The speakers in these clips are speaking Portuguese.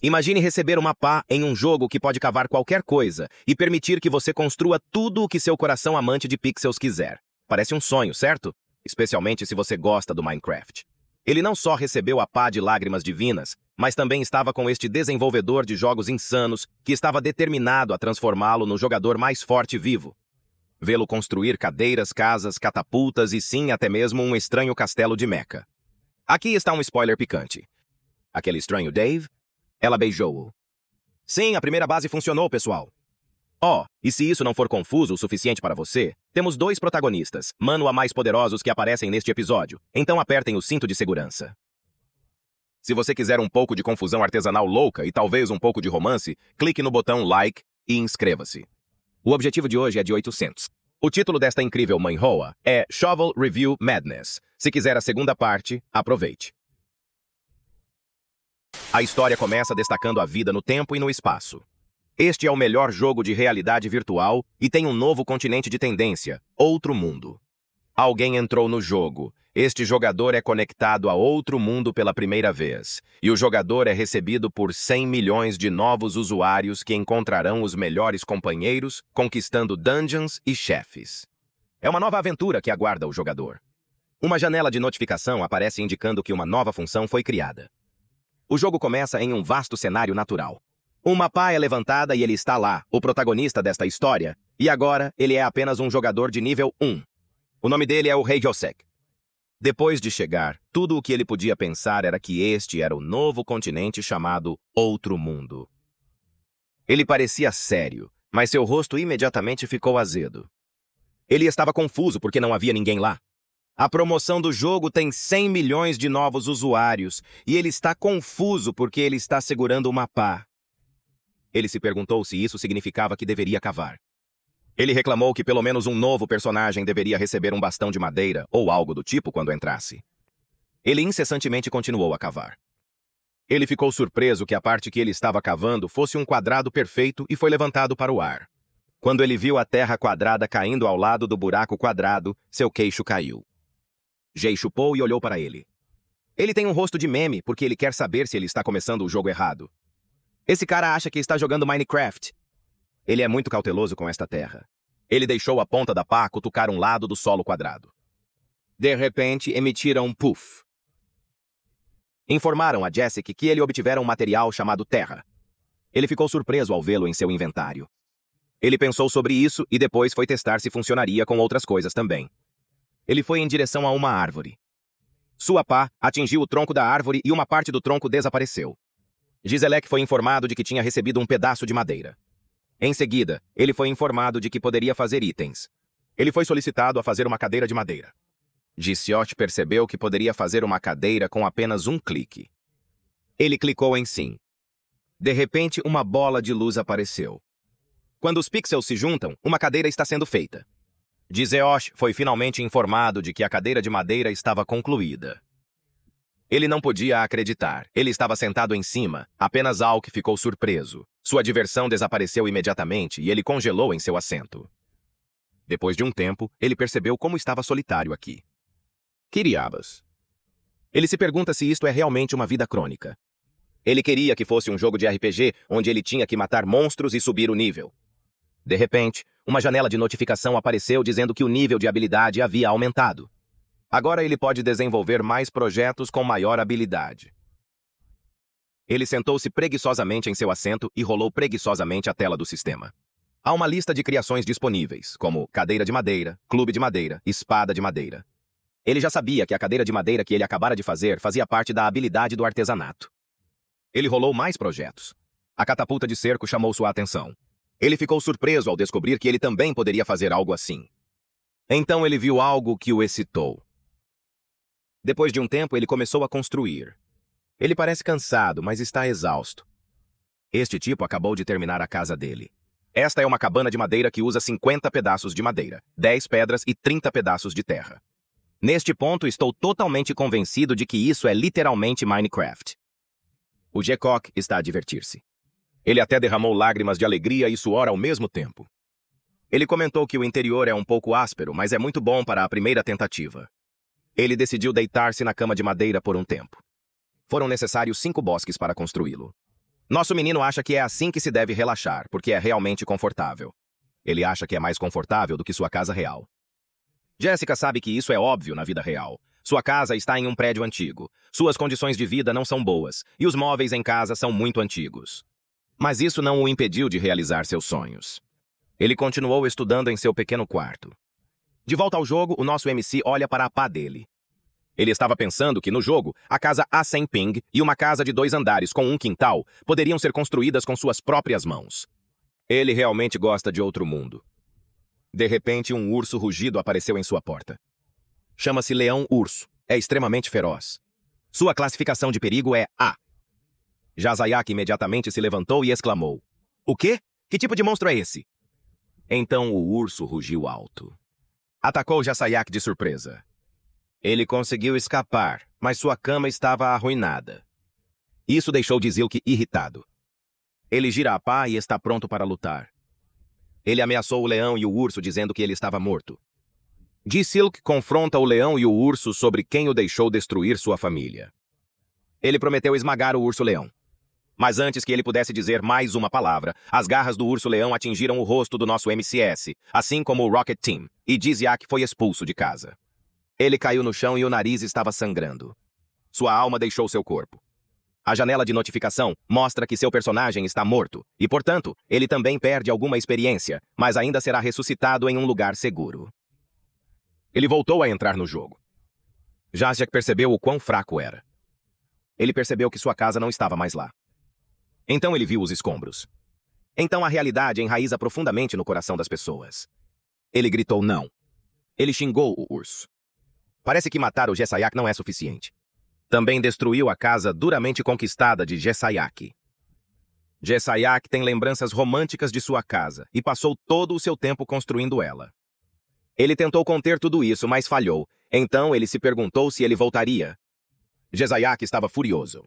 Imagine receber uma pá em um jogo que pode cavar qualquer coisa e permitir que você construa tudo o que seu coração amante de pixels quiser. Parece um sonho, certo? Especialmente se você gosta do Minecraft. Ele não só recebeu a pá de lágrimas divinas, mas também estava com este desenvolvedor de jogos insanos que estava determinado a transformá-lo no jogador mais forte vivo. Vê-lo construir cadeiras, casas, catapultas e sim, até mesmo um estranho castelo de Mecha. Aqui está um spoiler picante. Aquele estranho Dave? Ela beijou-o. Sim, a primeira base funcionou, pessoal. Oh, e se isso não for confuso o suficiente para você, temos dois protagonistas, mano a mais poderosos que aparecem neste episódio, então apertem o cinto de segurança. Se você quiser um pouco de confusão artesanal louca e talvez um pouco de romance, clique no botão like e inscreva-se. O objetivo de hoje é de 800. O título desta incrível manhwa é Shovel Review Madness. Se quiser a segunda parte, aproveite. A história começa destacando a vida no tempo e no espaço. Este é o melhor jogo de realidade virtual e tem um novo continente de tendência, outro mundo. Alguém entrou no jogo. Este jogador é conectado a outro mundo pela primeira vez, e o jogador é recebido por 100 milhões de novos usuários que encontrarão os melhores companheiros, conquistando dungeons e chefes. É uma nova aventura que aguarda o jogador. Uma janela de notificação aparece indicando que uma nova função foi criada. O jogo começa em um vasto cenário natural. Uma pá é levantada e ele está lá, o protagonista desta história, e agora ele é apenas um jogador de nível 1. O nome dele é o Rei Gyosek. Depois de chegar, tudo o que ele podia pensar era que este era o novo continente chamado Outro Mundo. Ele parecia sério, mas seu rosto imediatamente ficou azedo. Ele estava confuso porque não havia ninguém lá. A promoção do jogo tem 100 milhões de novos usuários, e ele está confuso porque ele está segurando uma pá. Ele se perguntou se isso significava que deveria cavar. Ele reclamou que pelo menos um novo personagem deveria receber um bastão de madeira ou algo do tipo quando entrasse. Ele incessantemente continuou a cavar. Ele ficou surpreso que a parte que ele estava cavando fosse um quadrado perfeito e foi levantado para o ar. Quando ele viu a terra quadrada caindo ao lado do buraco quadrado, seu queixo caiu. Jay chupou e olhou para ele. Ele tem um rosto de meme porque ele quer saber se ele está começando o jogo errado. Esse cara acha que está jogando Minecraft. Ele é muito cauteloso com esta terra. Ele deixou a ponta da pá cutucar um lado do solo quadrado. De repente, emitiram um puff. Informaram a Jessica que ele obtivera um material chamado terra. Ele ficou surpreso ao vê-lo em seu inventário. Ele pensou sobre isso e depois foi testar se funcionaria com outras coisas também. Ele foi em direção a uma árvore. Sua pá atingiu o tronco da árvore e uma parte do tronco desapareceu. Giselec foi informado de que tinha recebido um pedaço de madeira. Em seguida, ele foi informado de que poderia fazer itens. Ele foi solicitado a fazer uma cadeira de madeira. Gisiote percebeu que poderia fazer uma cadeira com apenas um clique. Ele clicou em sim. De repente, uma bola de luz apareceu. Quando os pixels se juntam, uma cadeira está sendo feita. Giseosh foi finalmente informado de que a cadeira de madeira estava concluída. Ele não podia acreditar. Ele estava sentado em cima, apenas Alk ficou surpreso. Sua diversão desapareceu imediatamente e ele congelou em seu assento. Depois de um tempo, ele percebeu como estava solitário aqui. Que diabos? Ele se pergunta se isto é realmente uma vida crônica. Ele queria que fosse um jogo de RPG onde ele tinha que matar monstros e subir o nível. De repente, uma janela de notificação apareceu dizendo que o nível de habilidade havia aumentado. Agora ele pode desenvolver mais projetos com maior habilidade. Ele sentou-se preguiçosamente em seu assento e rolou preguiçosamente a tela do sistema. Há uma lista de criações disponíveis, como cadeira de madeira, clube de madeira, espada de madeira. Ele já sabia que a cadeira de madeira que ele acabara de fazer fazia parte da habilidade do artesanato. Ele rolou mais projetos. A catapulta de cerco chamou sua atenção. Ele ficou surpreso ao descobrir que ele também poderia fazer algo assim. Então ele viu algo que o excitou. Depois de um tempo, ele começou a construir. Ele parece cansado, mas está exausto. Este tipo acabou de terminar a casa dele. Esta é uma cabana de madeira que usa 50 pedaços de madeira, 10 pedras e 30 pedaços de terra. Neste ponto, estou totalmente convencido de que isso é literalmente Minecraft. O Gekok está a divertir-se. Ele até derramou lágrimas de alegria e suor ao mesmo tempo. Ele comentou que o interior é um pouco áspero, mas é muito bom para a primeira tentativa. Ele decidiu deitar-se na cama de madeira por um tempo. Foram necessários 5 bosques para construí-lo. Nosso menino acha que é assim que se deve relaxar, porque é realmente confortável. Ele acha que é mais confortável do que sua casa real. Jessica sabe que isso é óbvio na vida real. Sua casa está em um prédio antigo. Suas condições de vida não são boas, e os móveis em casa são muito antigos. Mas isso não o impediu de realizar seus sonhos. Ele continuou estudando em seu pequeno quarto. De volta ao jogo, o nosso MC olha para a pá dele. Ele estava pensando que no jogo, a casa A100 Ping e uma casa de 2 andares com um quintal poderiam ser construídas com suas próprias mãos. Ele realmente gosta de outro mundo. De repente, um urso rugido apareceu em sua porta. Chama-se leão-urso. É extremamente feroz. Sua classificação de perigo é A. Jasayak imediatamente se levantou e exclamou: "O quê? Que tipo de monstro é esse?" Então o urso rugiu alto. Atacou Jasayak de surpresa. Ele conseguiu escapar, mas sua cama estava arruinada. Isso deixou Silk irritado. Ele gira a pá e está pronto para lutar. Ele ameaçou o leão e o urso dizendo que ele estava morto. Silk confronta o leão e o urso sobre quem o deixou destruir sua família. Ele prometeu esmagar o urso-leão. Mas antes que ele pudesse dizer mais uma palavra, as garras do urso-leão atingiram o rosto do nosso MCS, assim como o Rocket Team, e Jasayak foi expulso de casa. Ele caiu no chão e o nariz estava sangrando. Sua alma deixou seu corpo. A janela de notificação mostra que seu personagem está morto, e, portanto, ele também perde alguma experiência, mas ainda será ressuscitado em um lugar seguro. Ele voltou a entrar no jogo. Jasayak percebeu o quão fraco era. Ele percebeu que sua casa não estava mais lá. Então ele viu os escombros. Então a realidade enraiza profundamente no coração das pessoas. Ele gritou não. Ele xingou o urso. Parece que matar o Jasayak não é suficiente. Também destruiu a casa duramente conquistada de Jasayak. Jasayak tem lembranças românticas de sua casa e passou todo o seu tempo construindo ela. Ele tentou conter tudo isso, mas falhou. Então ele se perguntou se ele voltaria. Jasayak estava furioso.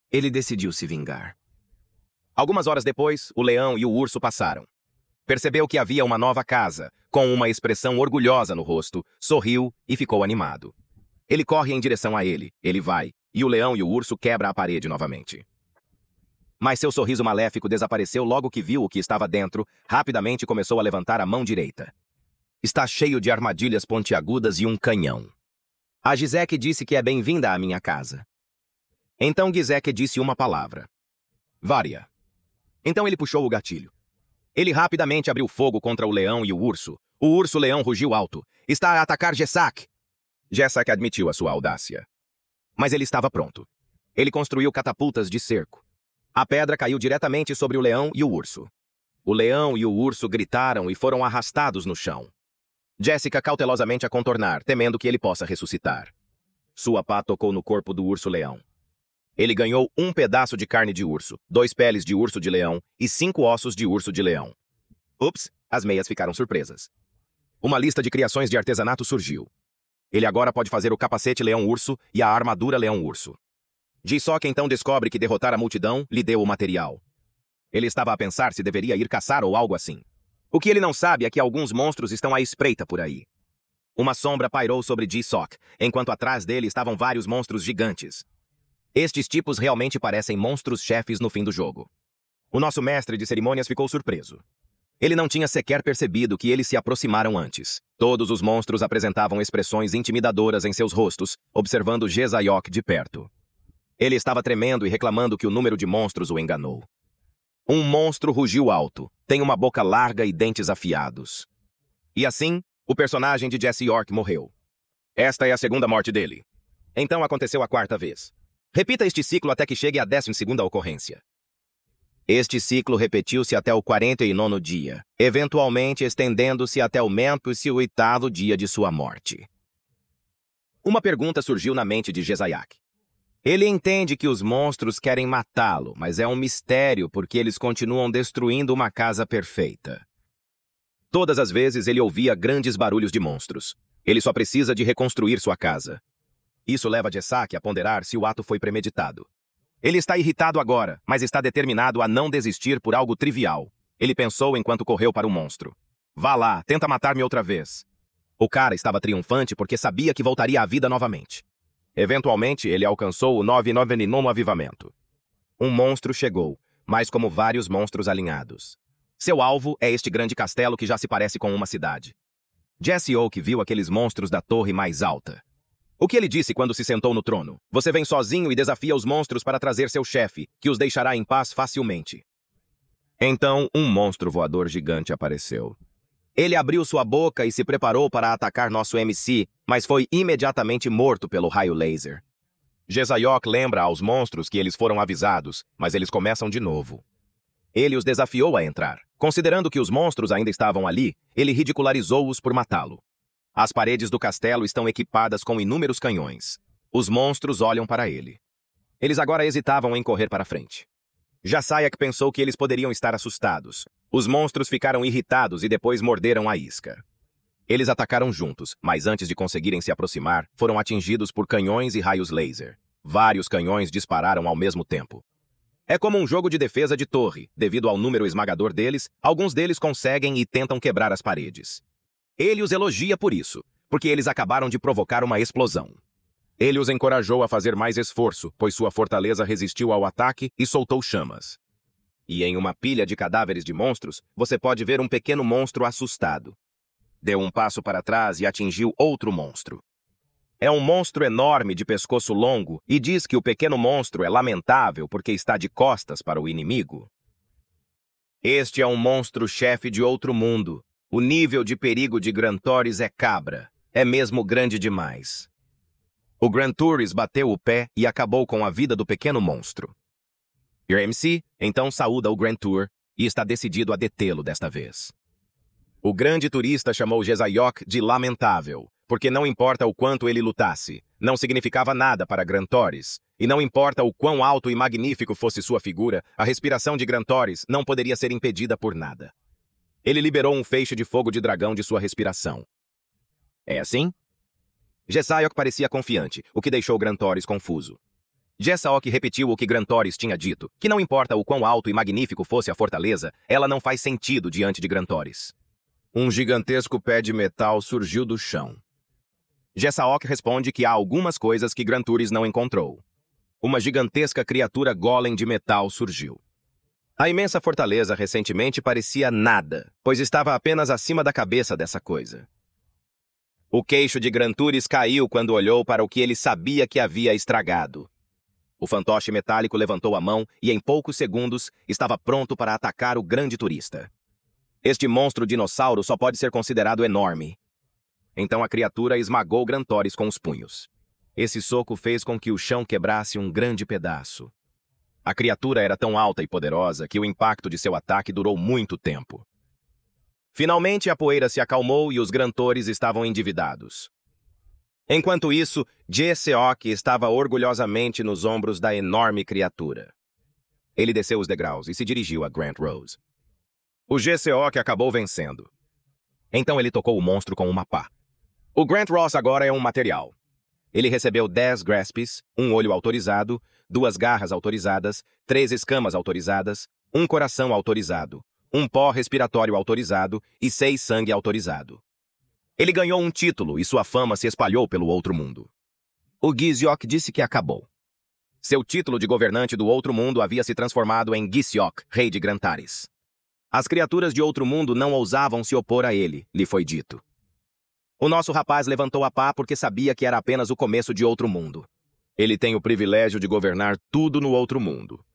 Ele decidiu se vingar. Algumas horas depois, o leão e o urso passaram. Percebeu que havia uma nova casa, com uma expressão orgulhosa no rosto, sorriu e ficou animado. Ele corre em direção a ele, ele vai, e o leão e o urso quebram a parede novamente. Mas seu sorriso maléfico desapareceu logo que viu o que estava dentro, rapidamente começou a levantar a mão direita. Está cheio de armadilhas pontiagudas e um canhão. A Gizek disse que é bem-vinda à minha casa. Então Gizek disse uma palavra. Varia. Então ele puxou o gatilho. Ele rapidamente abriu fogo contra o leão e o urso. O urso-leão rugiu alto. Está a atacar Jasayak. Jasayak admitiu a sua audácia. Mas ele estava pronto. Ele construiu catapultas de cerco. A pedra caiu diretamente sobre o leão e o urso. O leão e o urso gritaram e foram arrastados no chão. Jessica cautelosamente a contornar, temendo que ele possa ressuscitar. Sua pá tocou no corpo do urso-leão. Ele ganhou um pedaço de carne de urso, 2 peles de urso de leão e 5 ossos de urso de leão. Ups, as meias ficaram surpresas. Uma lista de criações de artesanato surgiu. Ele agora pode fazer o capacete leão-urso e a armadura leão-urso. Jisok então descobre que derrotar a multidão lhe deu o material. Ele estava a pensar se deveria ir caçar ou algo assim. O que ele não sabe é que alguns monstros estão à espreita por aí. Uma sombra pairou sobre Jisok, enquanto atrás dele estavam vários monstros gigantes. Estes tipos realmente parecem monstros-chefes no fim do jogo. O nosso mestre de cerimônias ficou surpreso. Ele não tinha sequer percebido que eles se aproximaram antes. Todos os monstros apresentavam expressões intimidadoras em seus rostos, observando Jasayak de perto. Ele estava tremendo e reclamando que o número de monstros o enganou. Um monstro rugiu alto, tem uma boca larga e dentes afiados. E assim, o personagem de Jesse York morreu. Esta é a segunda morte dele. Então aconteceu a 4ª vez. Repita este ciclo até que chegue à 12ª ocorrência. Este ciclo repetiu-se até o 49º dia, eventualmente estendendo-se até o 48º dia de sua morte. Uma pergunta surgiu na mente de Jasayak. Ele entende que os monstros querem matá-lo, mas é um mistério porque eles continuam destruindo uma casa perfeita. Todas as vezes ele ouvia grandes barulhos de monstros. Ele só precisa de reconstruir sua casa. Isso leva Jasayak a ponderar se o ato foi premeditado. Ele está irritado agora, mas está determinado a não desistir por algo trivial. Ele pensou enquanto correu para o monstro. Vá lá, tenta matar-me outra vez. O cara estava triunfante porque sabia que voltaria à vida novamente. Eventualmente, ele alcançou o 99º avivamento. Um monstro chegou, mas como vários monstros alinhados. Seu alvo é este grande castelo que já se parece com uma cidade. Jesse Oak viu aqueles monstros da torre mais alta. O que ele disse quando se sentou no trono? Você vem sozinho e desafia os monstros para trazer seu chefe, que os deixará em paz facilmente. Então, um monstro voador gigante apareceu. Ele abriu sua boca e se preparou para atacar nosso MC, mas foi imediatamente morto pelo raio laser. Jezayok lembra aos monstros que eles foram avisados, mas eles começam de novo. Ele os desafiou a entrar. Considerando que os monstros ainda estavam ali, ele ridicularizou-os por matá-lo. As paredes do castelo estão equipadas com inúmeros canhões. Os monstros olham para ele. Eles agora hesitavam em correr para frente. Jezayok pensou que eles poderiam estar assustados. Os monstros ficaram irritados e depois morderam a isca. Eles atacaram juntos, mas antes de conseguirem se aproximar, foram atingidos por canhões e raios laser. Vários canhões dispararam ao mesmo tempo. É como um jogo de defesa de torre. Devido ao número esmagador deles, alguns deles conseguem e tentam quebrar as paredes. Ele os elogia por isso, porque eles acabaram de provocar uma explosão. Ele os encorajou a fazer mais esforço, pois sua fortaleza resistiu ao ataque e soltou chamas. E em uma pilha de cadáveres de monstros, você pode ver um pequeno monstro assustado. Deu um passo para trás e atingiu outro monstro. É um monstro enorme de pescoço longo e diz que o pequeno monstro é lamentável porque está de costas para o inimigo. Este é um monstro-chefe de outro mundo. O nível de perigo de Grantores é cabra. É mesmo grande demais. O Grantores bateu o pé e acabou com a vida do pequeno monstro. E o MC então saúda o Grantor e está decidido a detê-lo desta vez. O grande turista chamou Jezayok de lamentável, porque não importa o quanto ele lutasse, não significava nada para Grantores, e não importa o quão alto e magnífico fosse sua figura, a respiração de Grantores não poderia ser impedida por nada. Ele liberou um feixe de fogo de dragão de sua respiração. É assim? Jezayok parecia confiante, o que deixou Grantores confuso. Jezayok repetiu o que Grantores tinha dito, que não importa o quão alto e magnífico fosse a fortaleza, ela não faz sentido diante de Grantores. Um gigantesco pé de metal surgiu do chão. Jezayok responde que há algumas coisas que Grantores não encontrou. Uma gigantesca criatura golem de metal surgiu. A imensa fortaleza recentemente parecia nada, pois estava apenas acima da cabeça dessa coisa. O queixo de Grantores caiu quando olhou para o que ele sabia que havia estragado. O fantoche metálico levantou a mão e, em poucos segundos, estava pronto para atacar o grande turista. Este monstro dinossauro só pode ser considerado enorme. Então a criatura esmagou Grantores com os punhos. Esse soco fez com que o chão quebrasse um grande pedaço. A criatura era tão alta e poderosa que o impacto de seu ataque durou muito tempo. Finalmente a poeira se acalmou e os Grantores estavam endividados. Enquanto isso, Jezayok estava orgulhosamente nos ombros da enorme criatura. Ele desceu os degraus e se dirigiu a Grant Rose. O Jezayok acabou vencendo. Então ele tocou o monstro com uma pá. O Grant Ross agora é um material. Ele recebeu 10 graspes, um olho autorizado, 2 garras autorizadas, 3 escamas autorizadas, 1 coração autorizado, 1 pó respiratório autorizado e 6 sangue autorizado. Ele ganhou um título e sua fama se espalhou pelo outro mundo. O Gizyok disse que acabou. Seu título de governante do outro mundo havia se transformado em Gisyok, rei de Grantares. As criaturas de outro mundo não ousavam se opor a ele, lhe foi dito. O nosso rapaz levantou a pá porque sabia que era apenas o começo de outro mundo. Ele tem o privilégio de governar tudo no outro mundo.